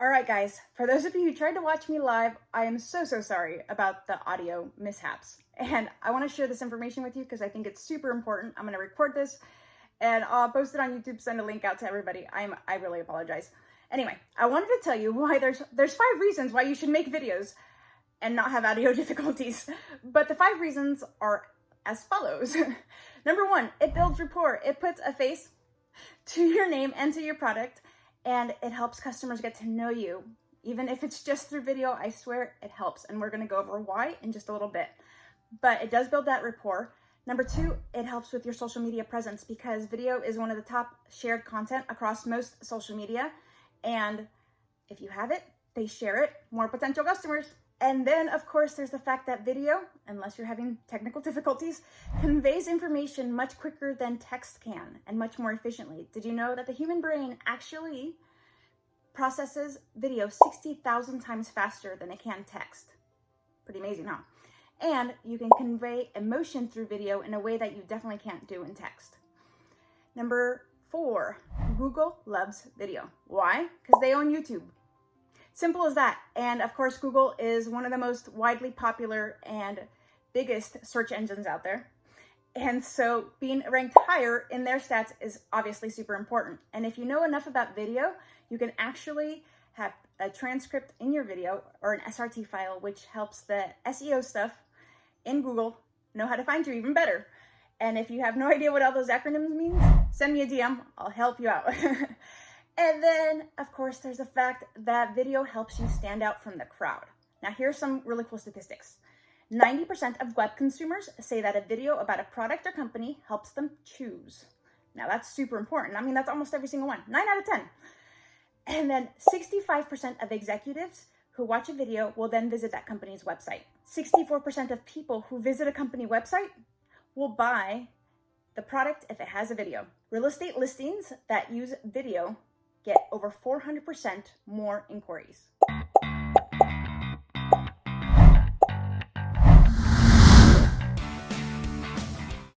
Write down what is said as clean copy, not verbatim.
All right, guys, for those of you who tried to watch me live, I am so sorry about the audio mishaps. And I want to share this information with you because I think it's super important. I'm going to record this and I'll post it on YouTube, send a link out to everybody. I really apologize. Anyway, I wanted to tell you why there's 5 reasons why you should make videos and not have audio difficulties. But the 5 reasons are as follows. Number 1, it builds rapport. It puts a face to your name and to your product, and it helps customers get to know you. Even if it's just through video, I swear it helps. And we're going to go over why in just a little bit. But it does build that rapport. Number 2, it helps with your social media presence because video is one of the top shared content across most social media. And if you have it, they share it, more potential customers. And then, of course, there's the fact that video, unless you're having technical difficulties, conveys information much quicker than text can and much more efficiently. Did you know that the human brain actually processes video 60,000 times faster than it can text? Pretty amazing, huh? And you can convey emotion through video in a way that you definitely can't do in text. Number 4, Google loves video. Why? Because they own YouTube. Simple as that. And of course, Google is one of the most widely popular and biggest search engines out there. And so being ranked higher in their stats is obviously super important. And if you know enough about video, you can actually have a transcript in your video or an SRT file, which helps the SEO stuff in Google know how to find you even better. And if you have no idea what all those acronyms mean, send me a DM. I'll help you out. And then, of course, there's the fact that video helps you stand out from the crowd. Now, here's some really cool statistics. 90% of web consumers say that a video about a product or company helps them choose. Now, that's super important. I mean, that's almost every single one. 9 out of 10. And then 65% of executives who watch a video will then visit that company's website. 64% of people who visit a company website will buy the product if it has a video. Real estate listings that use video get over 400% more inquiries.